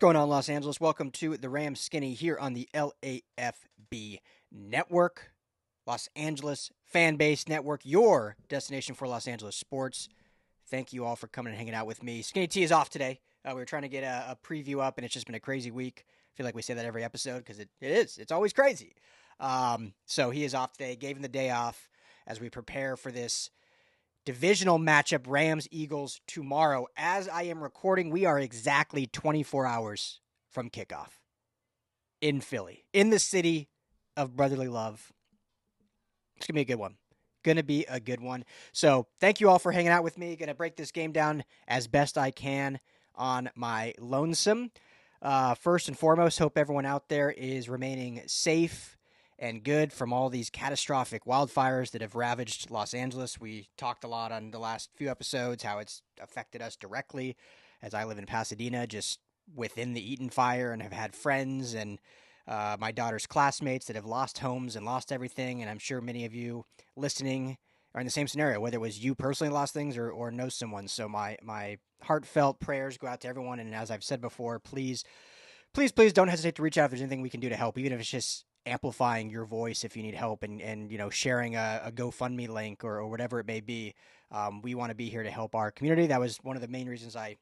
going on, Los Angeles? Welcome to the Rams Skinny here on the LAFB Network, Los Angeles Fan Base Network, your destination for Los Angeles sports. Thank you all for coming and hanging out with me. Skinny T is off today. We were trying to get a preview up, and it's just been a crazy week. I feel like we say that every episode because it is. It's always crazy. So he is off today. Gave him the day off as we prepare for this divisional matchup, Rams-Eagles, tomorrow. As I am recording, we are exactly 24 hours from kickoff in Philly, in the city of brotherly love. It's going to be a good one. So thank you all for hanging out with me. Going to break this game down as best I can on my lonesome. First and foremost, hope everyone out there is remaining safe and good from all these catastrophic wildfires that have ravaged Los Angeles. We talked a lot on the last few episodes how it's affected us directly, as I live in Pasadena, just within the Eaton fire, and have had friends and my daughter's classmates that have lost homes and lost everything. And I'm sure many of you listening are in the same scenario, whether it was you personally lost things or know someone. So my heartfelt prayers go out to everyone. And as I've said before, please don't hesitate to reach out if there's anything we can do to help, even if it's just amplifying your voice if you need help, and sharing a GoFundMe link or whatever it may be. We want to be here to help our community. That was one of the main reasons I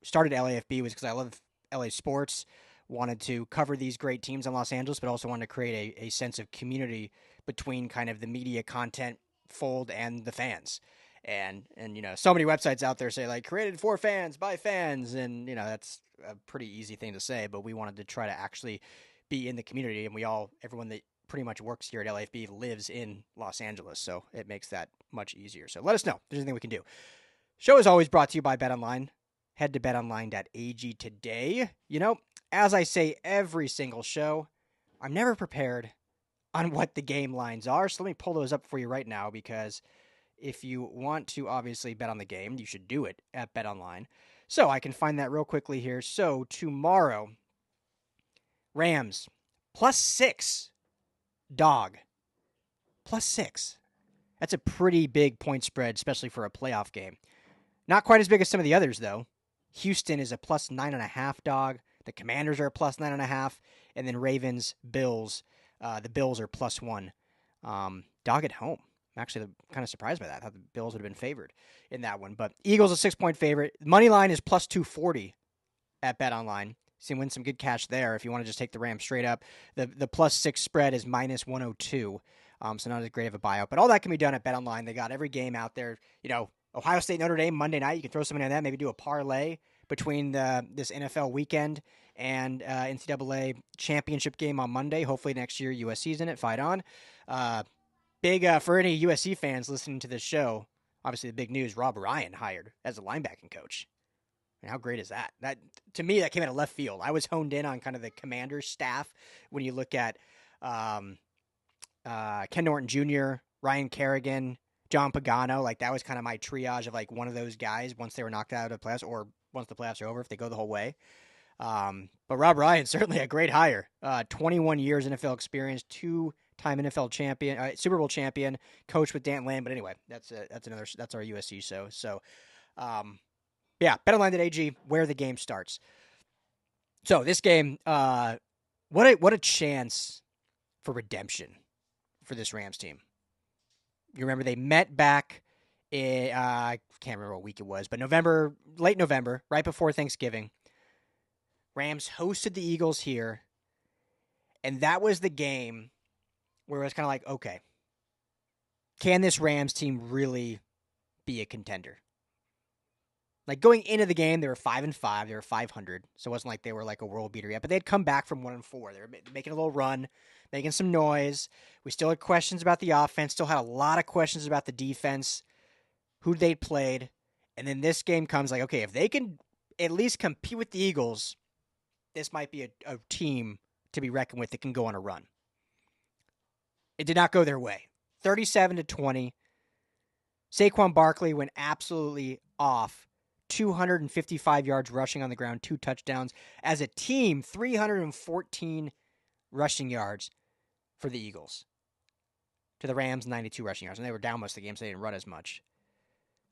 started LAFB, was because I love LA sports, wanted to cover these great teams in Los Angeles, but also wanted to create a sense of community between kind of the media content fold and the fans. And so many websites out there say, like, created for fans by fans, and that's a pretty easy thing to say, but we wanted to try to actually be in the community, and everyone that pretty much works here at LAFB lives in Los Angeles, so it makes that much easier. So let us know if there's anything we can do. Show is always brought to you by BetOnline. Head to betonline.ag today. As I say every single show, I'm never prepared on what the game lines are, so let me pull those up for you right now, because if you want to obviously bet on the game, you should do it at BetOnline. So I can find that real quickly here. So tomorrow, Rams, +6, dog, +6. That's a pretty big point spread, especially for a playoff game. Not quite as big as some of the others, though. Houston is a +9.5 dog. The Commanders are a +9.5. And then Ravens, Bills. The Bills are +1. Dog at home. I'm actually kind of surprised by that. I thought the Bills would have been favored in that one. But Eagles, a 6-point favorite. Money line is +240 at BetOnline. So you win some good cash there if you want to just take the Rams straight up. The +6 spread is -102. So not as great of a buyout. But all that can be done at BetOnline. They got every game out there. Ohio State, Notre Dame, Monday night. You can throw something on that. Maybe do a parlay between this NFL weekend and NCAA championship game on Monday. Hopefully next year USC's in it. Fight on. Big for any USC fans listening to this show, obviously the big news, Rob Ryan hired as a linebacking coach. How great is that? That, to me, that came out of left field. I was honed in on kind of the Commanders staff when you look at Ken Norton Jr., Ryan Kerrigan, John Pagano. Like, that was kind of my triage of, like, one of those guys once they were knocked out of the playoffs, or once the playoffs are over if they go the whole way. But Rob Ryan, certainly a great hire. 21 years NFL experience, two-time NFL champion, Super Bowl champion, coach with Dan Lane. But anyway, that's our USC show. So, yeah, BetOnline.ag, where the game starts. So this game, what a chance for redemption for this Rams team. You remember they met back in, I can't remember what week it was, but late November, right before Thanksgiving. Rams hosted the Eagles here, and that was the game where it was kind of like, okay, can this Rams team really be a contender? Like, going into the game, they were 5-5. They were 500, so it wasn't like they were like a world beater yet. But they had come back from 1-4. They were making a little run, making some noise. We still had questions about the offense. Still had a lot of questions about the defense, who they played. And then this game comes like, okay, if they can at least compete with the Eagles, this might be a team to be reckoned with that can go on a run. It did not go their way. 37-20. Saquon Barkley went absolutely off. 255 yards rushing on the ground, 2 touchdowns. As a team, 314 rushing yards for the Eagles. To the Rams, 92 rushing yards. And they were down most of the game, so they didn't run as much.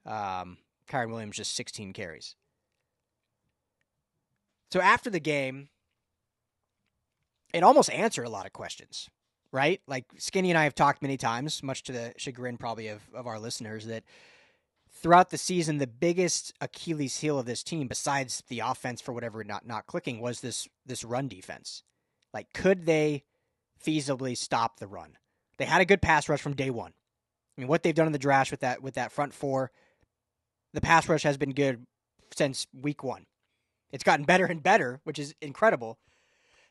Kyren Williams, just 16 carries. So after the game, it almost answered a lot of questions, right? Like Skinny and I have talked many times, much to the chagrin probably of our listeners, that throughout the season, the biggest Achilles heel of this team, besides the offense for whatever not clicking, was this run defense. Like, could they feasibly stop the run? They had a good pass rush from day one. I mean, what they've done in the draft with that front four, the pass rush has been good since week one. It's gotten better and better, which is incredible.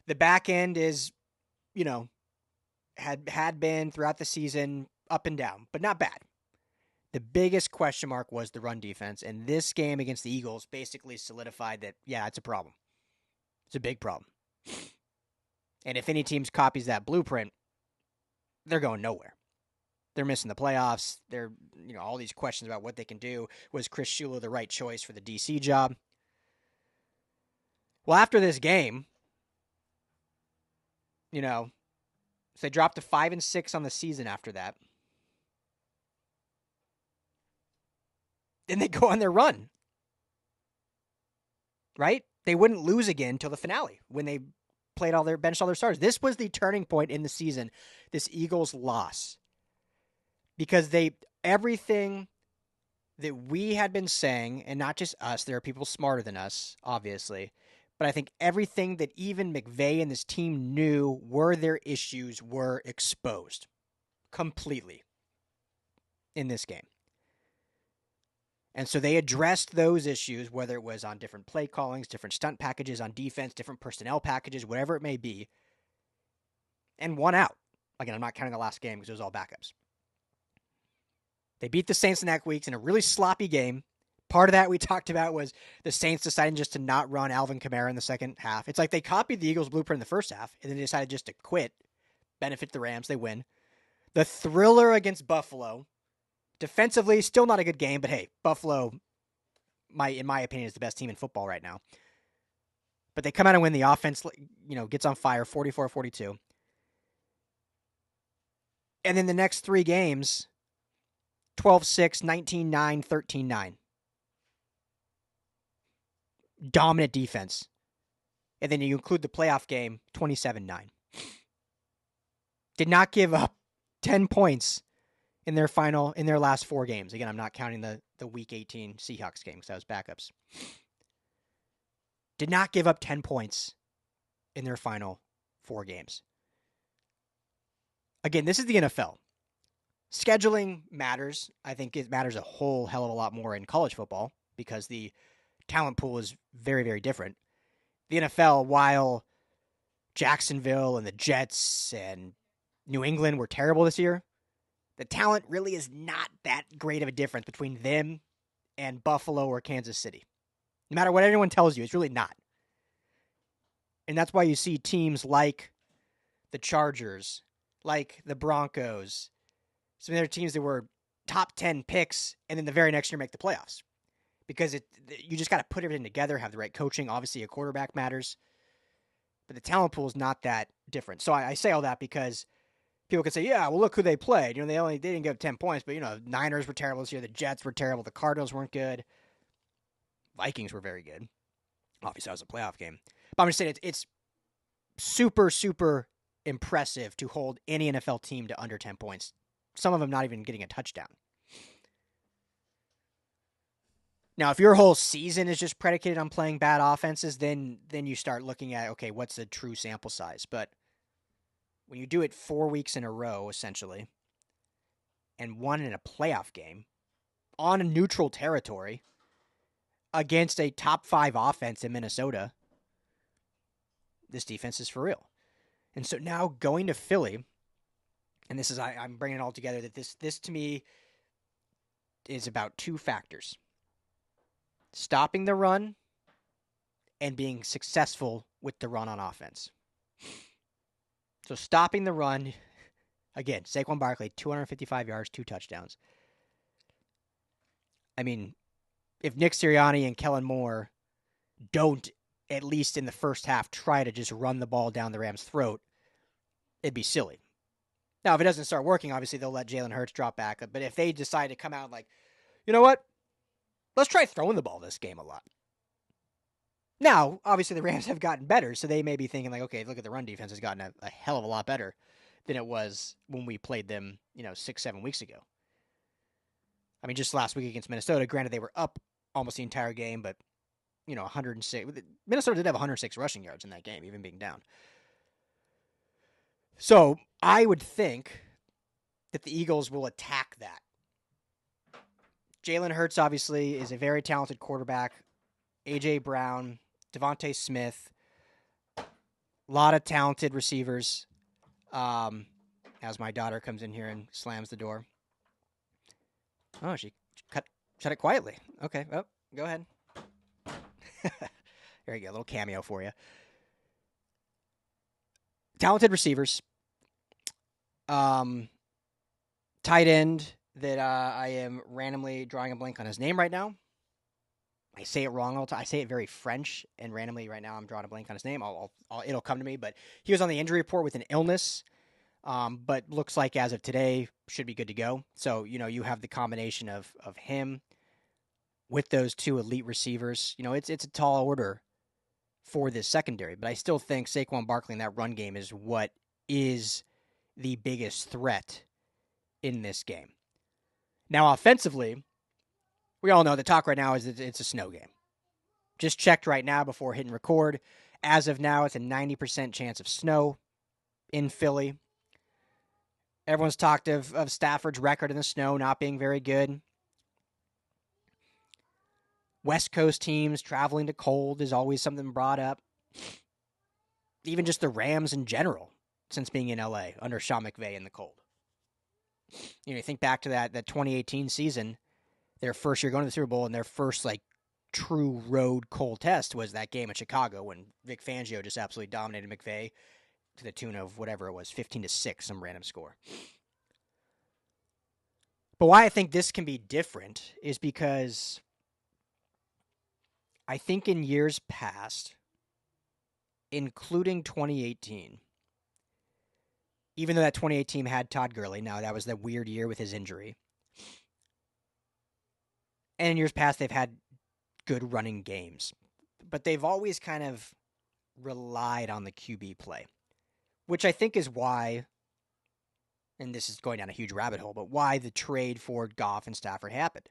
The back end is, had been throughout the season up and down, but not bad. The biggest question mark was the run defense, and this game against the Eagles basically solidified that, yeah, it's a problem. It's a big problem. And if any team copies that blueprint, they're going nowhere. They're missing the playoffs. They're, all these questions about what they can do. Was Chris Shula the right choice for the DC job? Well, after this game, so they dropped to 5-6 on the season after that. Then they go on their run. Right? They wouldn't lose again until the finale when they benched all their stars. This was the turning point in the season, this Eagles loss. Because everything that we had been saying, and not just us, there are people smarter than us, obviously, but I think everything that even McVay and this team knew were their issues were exposed completely in this game. And so they addressed those issues, whether it was on different play callings, different stunt packages on defense, different personnel packages, whatever it may be, and won out. Again, I'm not counting the last game because it was all backups. They beat the Saints in that week in a really sloppy game. Part of that we talked about was the Saints deciding just to not run Alvin Kamara in the second half. It's like they copied the Eagles' blueprint in the first half, and then they decided just to quit, benefit the Rams, they win. The thriller against Buffalo. Defensively, still not a good game, but hey, Buffalo, in my opinion, is the best team in football right now. But they come out and win. The offense, gets on fire, 44-42. And then the next three games, 12-6, 19-9, 13-9. Dominant defense. And then you include the playoff game, 27-9. Did not give up 10 points in their last four games. Again, I'm not counting the Week 18 Seahawks game because that was backups. Did not give up 10 points in their final four games. Again, this is the NFL. Scheduling matters. I think it matters a whole hell of a lot more in college football because the talent pool is very, very different. The NFL, while Jacksonville and the Jets and New England were terrible this year, the talent really is not that great of a difference between them and Buffalo or Kansas City. No matter what anyone tells you, it's really not. And that's why you see teams like the Chargers, like the Broncos, some other teams that were top 10 picks, and then the very next year make the playoffs. Because you just got to put everything together, have the right coaching. Obviously, a quarterback matters. But the talent pool is not that different. So I say all that because people could say, yeah, well, look who they played. They didn't give 10 points, but, Niners were terrible this year. The Jets were terrible. The Cardinals weren't good. Vikings were very good. Obviously, that was a playoff game. But I'm just saying it's super, super impressive to hold any NFL team to under 10 points. Some of them not even getting a touchdown. Now, if your whole season is just predicated on playing bad offenses, then you start looking at, okay, what's the true sample size? But when you do it 4 weeks in a row, essentially, and one in a playoff game, on a neutral territory, against a top 5 offense in Minnesota, this defense is for real. And so now going to Philly, and this is, I'm bringing it all together, that this to me is about two factors. Stopping the run and being successful with the run on offense. So stopping the run, again, Saquon Barkley, 255 yards, 2 touchdowns. I mean, if Nick Sirianni and Kellen Moore don't, at least in the first half, try to just run the ball down the Rams' throat, it'd be silly. Now, if it doesn't start working, obviously they'll let Jalen Hurts drop back. But if they decide to come out like, you know what? Let's try throwing the ball this game a lot. Now, obviously, the Rams have gotten better, so they may be thinking like, okay, look at the run defense has gotten a hell of a lot better than it was when we played them, 6-7 weeks ago. I mean, just last week against Minnesota, granted they were up almost the entire game, but 106. Minnesota did have 106 rushing yards in that game, even being down. So I would think that the Eagles will attack that. Jalen Hurts obviously is a very talented quarterback. A.J. Brown, Devontae Smith, a lot of talented receivers. As my daughter comes in here and slams the door. Oh, she shut it quietly. Okay, go ahead. There you go, a little cameo for you. Talented receivers. Tight end that I am randomly drawing a blank on his name right now. I say it wrong all the time. I say it very French, and randomly right now I'm drawing a blank on his name. It'll come to me, but he was on the injury report with an illness, but looks like as of today should be good to go. So, you have the combination of him with those two elite receivers. It's a tall order for this secondary, but I still think Saquon Barkley in that run game is what is the biggest threat in this game. Now, offensively, we all know the talk right now is that it's a snow game. Just checked right now before hitting record. As of now, it's a 90% chance of snow in Philly. Everyone's talked of Stafford's record in the snow not being very good. West Coast teams traveling to cold is always something brought up. Even just the Rams in general, since being in LA under Sean McVay in the cold. You think back to that 2018 season, their first year going to the Super Bowl, and their first true road cold test was that game in Chicago when Vic Fangio just absolutely dominated McVay to the tune of whatever it was, 15-6, some random score. But why I think this can be different is because I think in years past, including 2018, even though that 2018 had Todd Gurley, now that was that weird year with his injury. And in years past, they've had good running games. But they've always kind of relied on the QB play, which I think is why, and this is going down a huge rabbit hole, but why the trade for Goff and Stafford happened.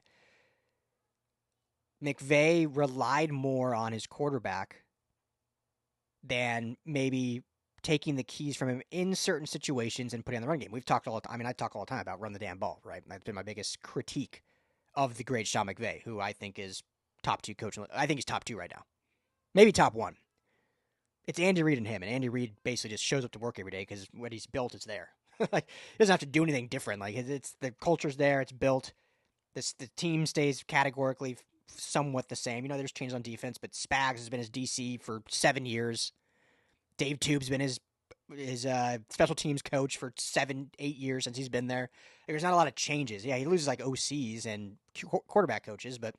McVay relied more on his quarterback than maybe taking the keys from him in certain situations and putting on the run game. We've talked all the time. I mean, I talk all the time about run the damn ball, right? That's been my biggest critique of the great Sean McVay, who I think is top 2 coach. I think he's top 2 right now. Maybe top 1. It's Andy Reid and him, and Andy Reid basically just shows up to work every day because what he's built is there. He doesn't have to do anything different. It's the culture's there, it's built. The team stays categorically somewhat the same. There's changes on defense, but Spags has been his DC for 7 years. Dave Tube's been his special teams coach for 7-8 years since he's been there. There's not a lot of changes. Yeah, he loses OCs and quarterback coaches, but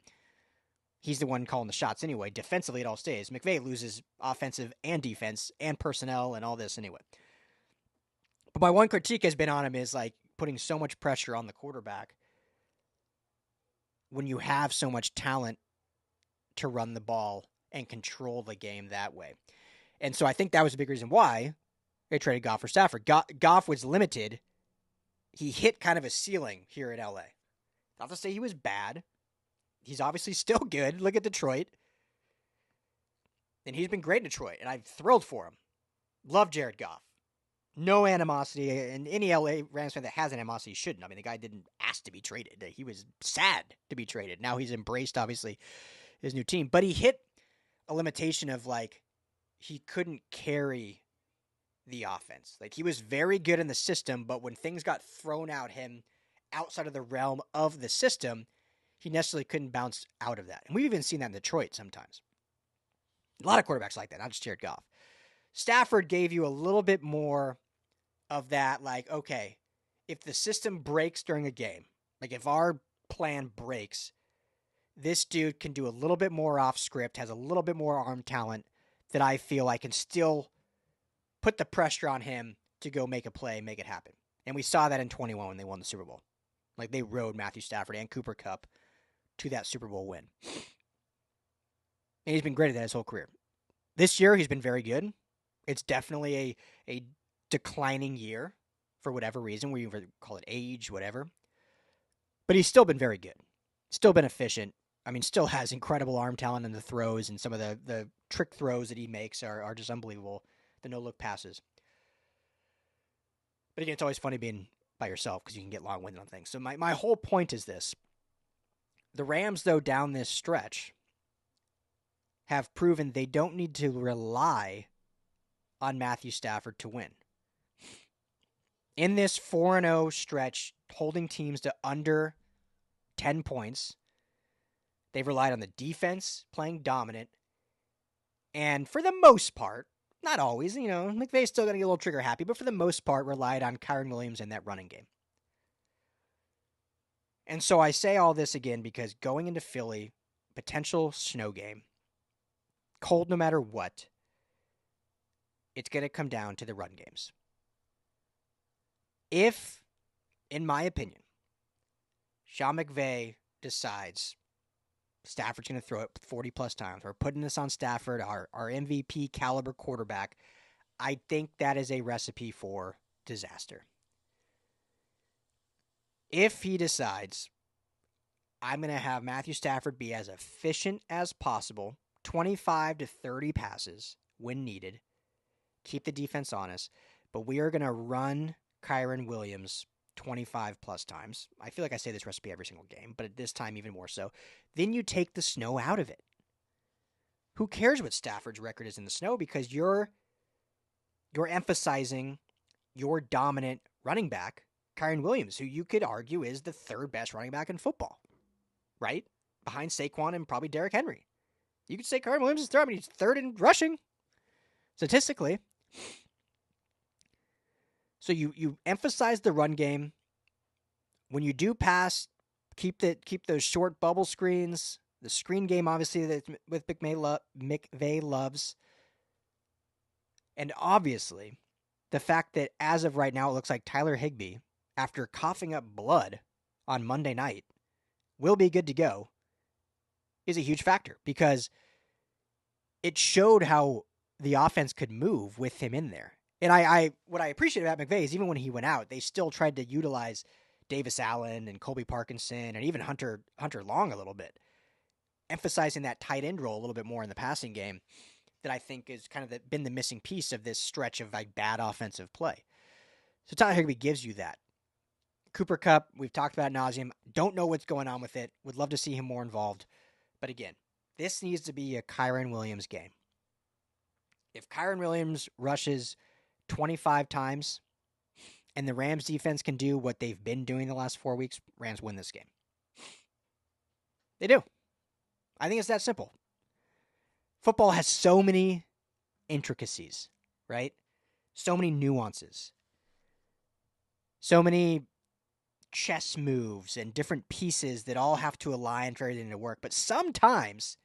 he's the one calling the shots anyway. Defensively, it all stays. McVay loses offensive and defense and personnel and all this anyway. But my one critique has been on him is putting so much pressure on the quarterback when you have so much talent to run the ball and control the game that way. And so I think that was a big reason why they traded Goff for Stafford. Goff was limited. He hit kind of a ceiling here in LA. Not to say he was bad. He's obviously still good. Look at Detroit. And he's been great in Detroit, and I'm thrilled for him. Love Jared Goff. No animosity, and any LA Rams fan that has animosity shouldn't. I mean, the guy didn't ask to be traded. He was sad to be traded. Now he's embraced, obviously, his new team. But he hit a limitation of, he couldn't carry the offense. He was very good in the system, but when things got thrown at him outside of the realm of the system, he necessarily couldn't bounce out of that. And we've even seen that in Detroit sometimes. A lot of quarterbacks like that, not just Jared Goff. Stafford gave you a little bit more of that, okay, if the system breaks during a game, if our plan breaks, this dude can do a little bit more off script, has a little bit more arm talent that I feel I can still put the pressure on him to go make a play, make it happen. And we saw that in 21 when they won the Super Bowl. They rode Matthew Stafford and Cooper Kupp to that Super Bowl win. And he's been great at that his whole career. This year, he's been very good. It's definitely a declining year for whatever reason. We call it age, whatever. But he's still been very good. Still been efficient. I mean, still has incredible arm talent in the throws, and some of the trick throws that he makes are just unbelievable. The no-look passes. But again, it's always funny being by yourself because you can get long-winded on things. So my whole point is this. The Rams, though, down this stretch, have proven they don't need to rely on Matthew Stafford to win. In this 4-0 stretch, holding teams to under 10 points, they've relied on the defense playing dominant. And for the most part, not always, McVay's still going to get a little trigger happy, but for the most part, relied on Kyren Williams in that running game. And so I say all this again because going into Philly, potential snow game, cold no matter what, it's going to come down to the run games. If, in my opinion, Sean McVay decides Stafford's going to throw it 40-plus times, we're putting this on Stafford, our MVP caliber quarterback, I think that is a recipe for disaster. If he decides, I'm going to have Matthew Stafford be as efficient as possible, 25 to 30 passes when needed, keep the defense honest, but we are going to run Kyren Williams 25-plus times. I feel like I say this recipe every single game, but at this time even more so. Then you take the snow out of it. Who cares what Stafford's record is in the snow because you're emphasizing your dominant running back, Kyren Williams, who you could argue is the third best running back in football, right? Behind Saquon and probably Derrick Henry. You could say Kyren Williams is third. I mean, he's third in rushing, statistically. So you emphasize the run game. When you do pass, keep those short bubble screens. The screen game, obviously, that with McVay loves. And obviously, the fact that as of right now, it looks like Tyler Higbee, after coughing up blood on Monday night, will be good to go, is a huge factor because it showed how the offense could move with him in there. And what I appreciate about McVay is even when he went out, they still tried to utilize Davis Allen and Colby Parkinson and even Hunter Long a little bit, emphasizing that tight end role a little bit more in the passing game that I think is kind of been the missing piece of this stretch of bad offensive play. So Tyler Higbee gives you that. Cooper Kupp, we've talked about ad nauseum. Don't know what's going on with it. Would love to see him more involved. But again, this needs to be a Kyren Williams game. If Kyren Williams rushes 25 times and the Rams defense can do what they've been doing the last 4 weeks, Rams win this game. They do. I think it's that simple. Football has so many intricacies, right? So many nuances. So many chess moves and different pieces that all have to align for everything to work. But sometimes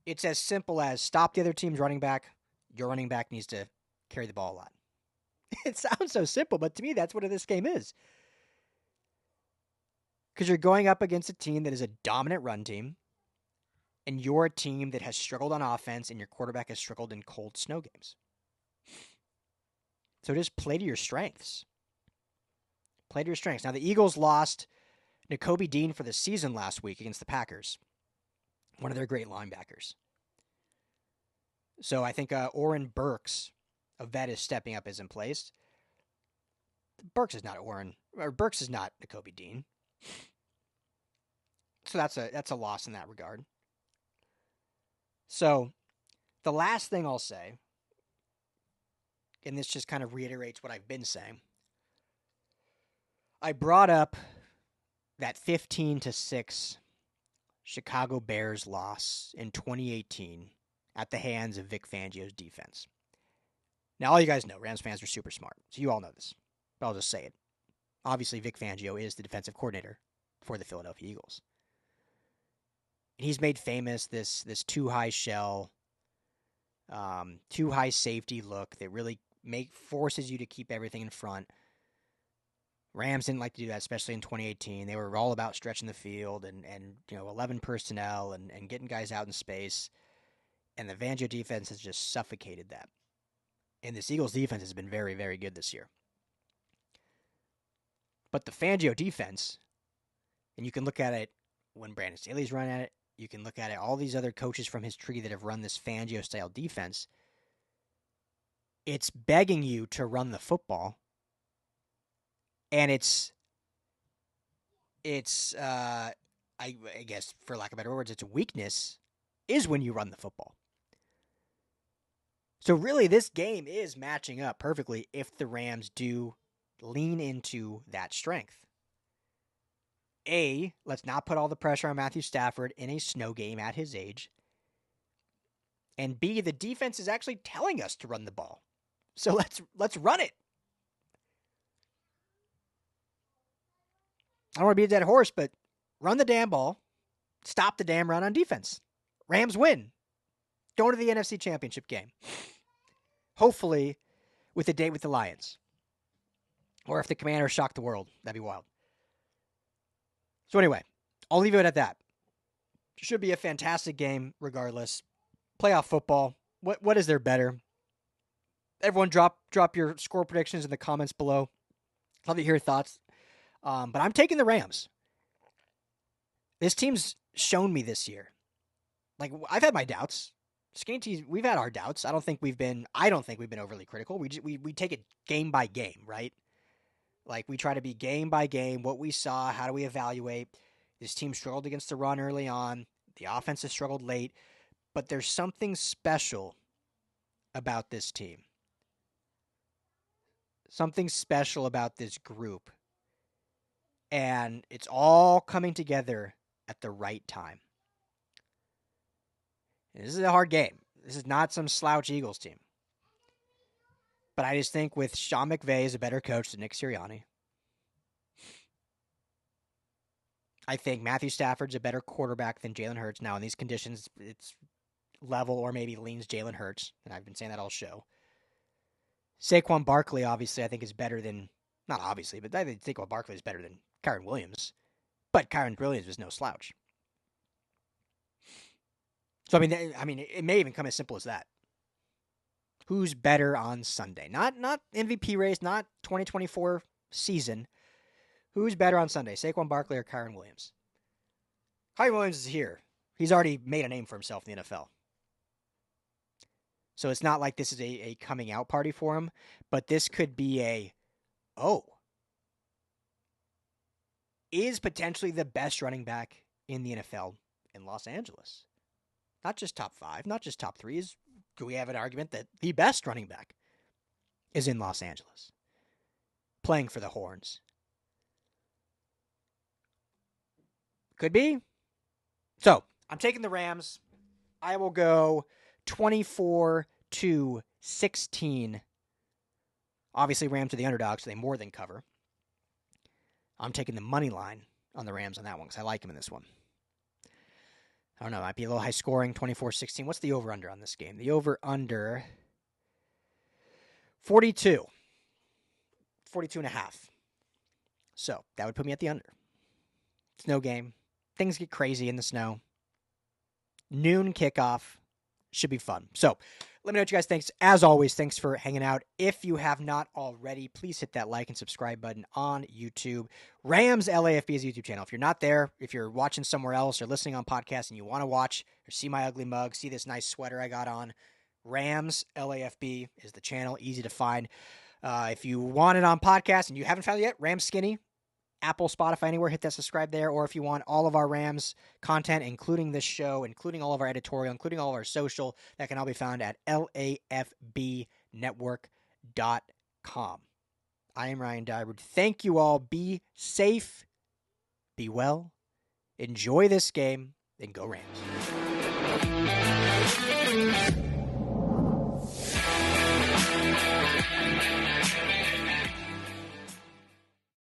it's as simple as stop the other team's running back. Your running back needs to carry the ball a lot. It sounds so simple, but to me, that's what this game is. Because you're going up against a team that is a dominant run team, and you're a team that has struggled on offense, and your quarterback has struggled in cold snow games. So just play to your strengths. Play to your strengths. Now, the Eagles lost Nakobe Dean for the season last week against the Packers, one of their great linebackers. So I think Oren Burks, a vet, is stepping up as in place. Burks is not Nakobe Dean. So that's a loss in that regard. So the last thing I'll say, and this just kind of reiterates what I've been saying, I brought up that 15-6 Chicago Bears loss in 2018 at the hands of Vic Fangio's defense. Now, all you guys know, Rams fans are super smart, so you all know this, but I'll just say it. Obviously, Vic Fangio is the defensive coordinator for the Philadelphia Eagles. And he's made famous this too high shell, too high safety look that really forces you to keep everything in front. Rams didn't like to do that, especially in 2018. They were all about stretching the field and 11 personnel and getting guys out in space. And the Fangio defense has just suffocated that. And this Eagles defense has been very, very good this year. But the Fangio defense, and you can look at it when Brandon Staley's run at it, you can look at it, all these other coaches from his tree that have run this Fangio-style defense, it's begging you to run the football. And it's I guess, for lack of better words, its weakness is when you run the football. So really, this game is matching up perfectly if the Rams do lean into that strength. A, let's not put all the pressure on Matthew Stafford in a snow game at his age. And B, the defense is actually telling us to run the ball. So let's run it. I don't want to be a dead horse, but run the damn ball. Stop the damn run on defense. Rams win. Going to the NFC Championship game. Hopefully with a date with the Lions. Or if the Commanders shock the world. That'd be wild. So anyway, I'll leave it at that. Should be a fantastic game regardless. Playoff football. What is there better? Everyone drop your score predictions in the comments below. Love to hear your thoughts. But I'm taking the Rams. This team's shown me this year. Like, I've had my doubts. Skinny Tees, we've had our doubts. I don't think we've been overly critical. We take it game by game, right? Like, we try to be game by game, what we saw, how do we evaluate. This team struggled against the run early on. The offense has struggled late. But there's something special about this team. Something special about this group. And it's all coming together at the right time. And this is a hard game. This is not some slouch Eagles team. But I just think with Sean McVay is a better coach than Nick Sirianni. I think Matthew Stafford's a better quarterback than Jalen Hurts. Now, in these conditions, it's level or maybe leans Jalen Hurts. And I've been saying that all show. Saquon Barkley, obviously, I think is better than... Not obviously, but I think Saquon Barkley is better than Kyren Williams. But Kyren Williams was no slouch. So, I mean, it may even come as simple as that. Who's better on Sunday? Not MVP race, not 2024 season. Who's better on Sunday, Saquon Barkley or Kyren Williams? Kyren Williams is here. He's already made a name for himself in the NFL. So it's not like this is a coming out party for him, but this could be is potentially the best running back in the NFL in Los Angeles. Not just top 5, not just top 3. Do we have an argument that the best running back is in Los Angeles, playing for the Horns? Could be. So, I'm taking the Rams. I will go 24-16. Obviously, Rams are the underdogs, so they more than cover. I'm taking the money line on the Rams on that one because I like them in this one. I don't know. It might be a little high scoring, 24-16. What's the over-under on this game? The over-under, 42. 42.5. So, that would put me at the under. Snow game. Things get crazy in the snow. Noon kickoff. Should be fun. So, let me know what you guys think. As always, thanks for hanging out. If you have not already, please hit that like and subscribe button on YouTube. Rams LAFB is a YouTube channel. If you're not there, if you're watching somewhere else or listening on podcasts and you want to watch or see my ugly mug, see this nice sweater I got on, Rams LAFB is the channel. Easy to find. If you want it on podcast and you haven't found it yet, Rams Skinny. Apple, Spotify, anywhere, hit that subscribe there. Or if you want all of our Rams content, including this show, including all of our editorial, including all of our social, that can all be found at LAFBnetwork.com. I am Ryan Dyberd. Thank you all. Be safe. Be well. Enjoy this game. And go Rams.